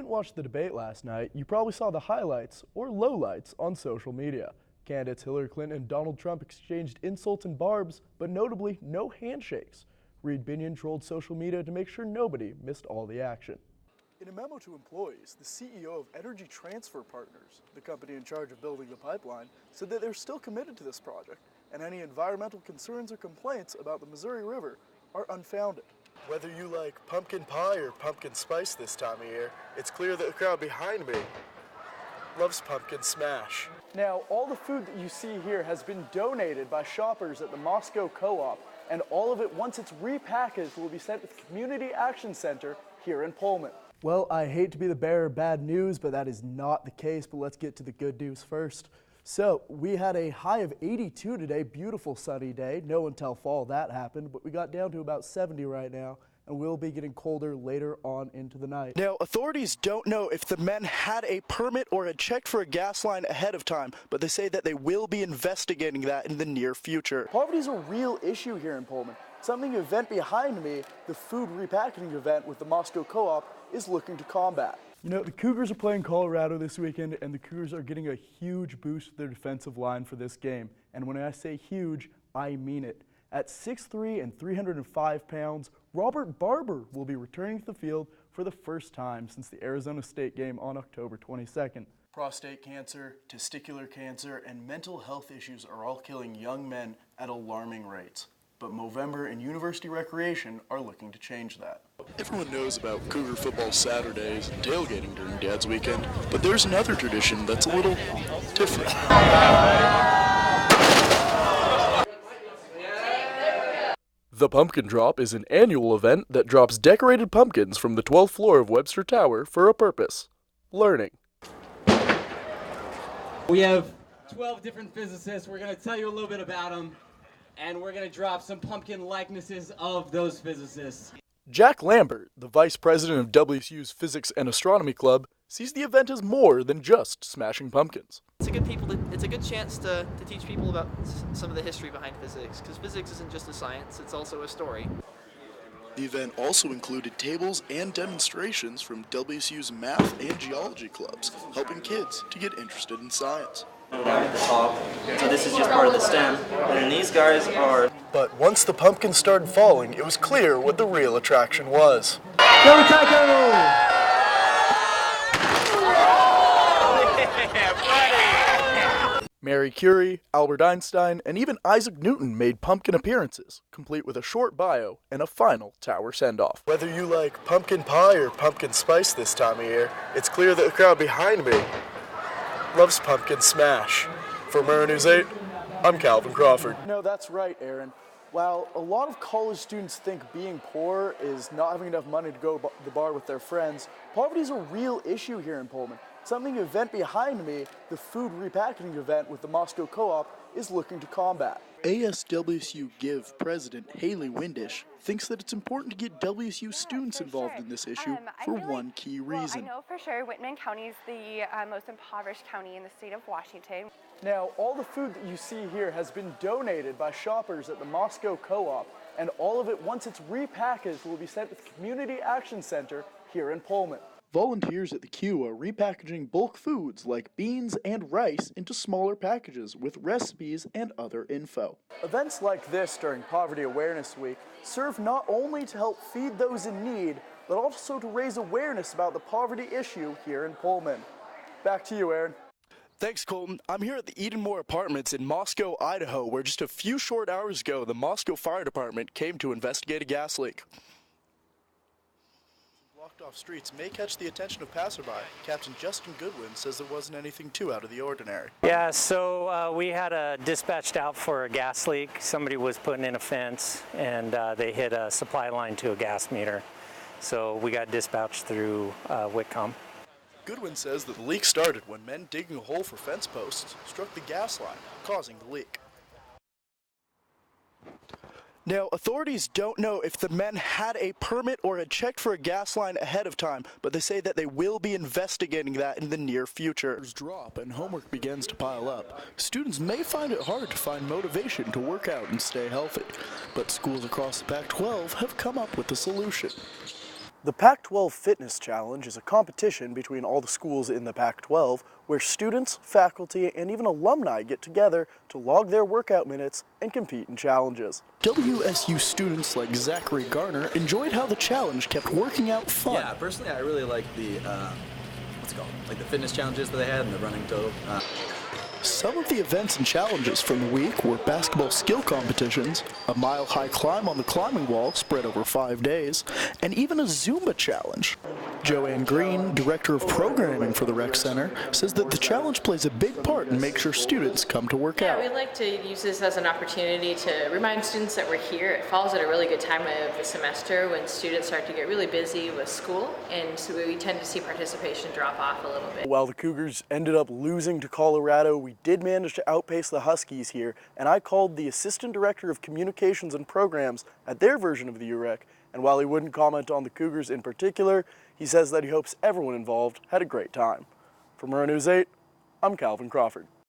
didn't watch the debate last night, you probably saw the highlights or lowlights on social media. Candidates Hillary Clinton and Donald Trump exchanged insults and barbs, but notably no handshakes. Reed Binion trolled social media to make sure nobody missed all the action. In a memo to employees, the CEO of Energy Transfer Partners, the company in charge of building the pipeline, said that they're still committed to this project, and any environmental concerns or complaints about the Missouri River are unfounded. Whether you like pumpkin pie or pumpkin spice this time of year, it's clear that the crowd behind me loves pumpkin smash. Now, all the food that you see here has been donated by shoppers at the Moscow Co-op, and all of it, once it's repackaged, will be sent to the Community Action Center here in Pullman. Well, I hate to be the bearer of bad news, but that is not the case, but let's get to the good news first. So, we had a high of 82 today, beautiful sunny day. No until fall that happened, but we got down to about 70 right now, and we'll be getting colder later on into the night. Now, authorities don't know if the men had a permit or had checked for a gas line ahead of time, but they say that they will be investigating that in the near future. Poverty is a real issue here in Pullman. Something the event behind me, the food repackaging event with the Moscow Co-op, is looking to combat. You know, the Cougars are playing Colorado this weekend, and the Cougars are getting a huge boost to their defensive line for this game. And when I say huge, I mean it. At 6'3" and 305 pounds, Robert Barber will be returning to the field for the first time since the Arizona State game on October 22nd. Prostate cancer, testicular cancer, and mental health issues are all killing young men at alarming rates. But Movember and University Recreation are looking to change that. Everyone knows about Cougar football Saturdays and tailgating during Dad's Weekend, but there's another tradition that's a little different. The Pumpkin Drop is an annual event that drops decorated pumpkins from the 12th floor of Webster Tower for a purpose: learning. We have 12 different physicists. We're going to tell you a little bit about them, and we're going to drop some pumpkin likenesses of those physicists. Jack Lambert, the vice president of WSU's Physics and Astronomy Club, sees the event as more than just smashing pumpkins. It's a good chance to teach people about some of the history behind physics, because physics isn't just a science, it's also a story. The event also included tables and demonstrations from WSU's math and geology clubs, helping kids to get interested in science. At the top, so this is just part of the stem, and then these guys are... But once the pumpkins started falling, it was clear what the real attraction was. Go Taco! Marie Curie, Albert Einstein, and even Isaac Newton made pumpkin appearances, complete with a short bio and a final tower send-off. Whether you like pumpkin pie or pumpkin spice this time of year, it's clear that the crowd behind me loves pumpkin smash. For Mirror News 8, I'm Calvin Crawford. No, that's right, Aaron. While a lot of college students think being poor is not having enough money to go to the bar with their friends, poverty is a real issue here in Pullman. Something the event behind me, the food repackaging event with the Moscow Co-op, is looking to combat. ASWSU Give President Haley Windish thinks that it's important to get WSU students involved in this issue for one key reason. I know for sure Whitman County is the most impoverished county in the state of Washington. Now, all the food that you see here has been donated by shoppers at the Moscow Co-op, and all of it, once it's repackaged, will be sent to the Community Action Center here in Pullman. Volunteers at the Q are repackaging bulk foods like beans and rice into smaller packages with recipes and other info. Events like this during Poverty Awareness Week serve not only to help feed those in need, but also to raise awareness about the poverty issue here in Pullman. Back to you, Aaron. Thanks, Colton. I'm here at the Edenmore Apartments in Moscow, Idaho, where just a few short hours ago, the Moscow Fire Department came to investigate a gas leak. Blocked-off streets may catch the attention of passerby. Captain Justin Goodwin says there wasn't anything too out of the ordinary. Yeah, so we had dispatched out for a gas leak. Somebody was putting in a fence, and they hit a supply line to a gas meter. So we got dispatched through Whitcomb. Goodwin says that the leak started when men digging a hole for fence posts struck the gas line, causing the leak. Now, authorities don't know if the men had a permit or had checked for a gas line ahead of time, but they say that they will be investigating that in the near future. Drop and homework begins to pile up. Students may find it hard to find motivation to work out and stay healthy, but schools across the Pac-12 have come up with a solution. The Pac-12 Fitness Challenge is a competition between all the schools in the Pac-12 where students, faculty, and even alumni get together to log their workout minutes and compete in challenges. WSU students like Zachary Garner enjoyed how the challenge kept working out fun. Yeah, personally I really like the, what's it called? Like the fitness challenges that they had and the running total. Some of the events and challenges from the week were basketball skill competitions, a mile-high climb on the climbing wall spread over 5 days, and even a Zumba challenge. Joanne Green, Director of Programming for the Rec Center, says that the challenge plays a big part in making sure students come to work out. Yeah, we like to use this as an opportunity to remind students that we're here. It falls at a really good time of the semester when students start to get really busy with school, and so we tend to see participation drop off a little bit. While the Cougars ended up losing to Colorado, we did manage to outpace the Huskies here, and I called the Assistant Director of Communications and Programs at their version of the UREC, and while he wouldn't comment on the Cougars in particular, he says that he hopes everyone involved had a great time. For Murrow News 8, I'm Calvin Crawford.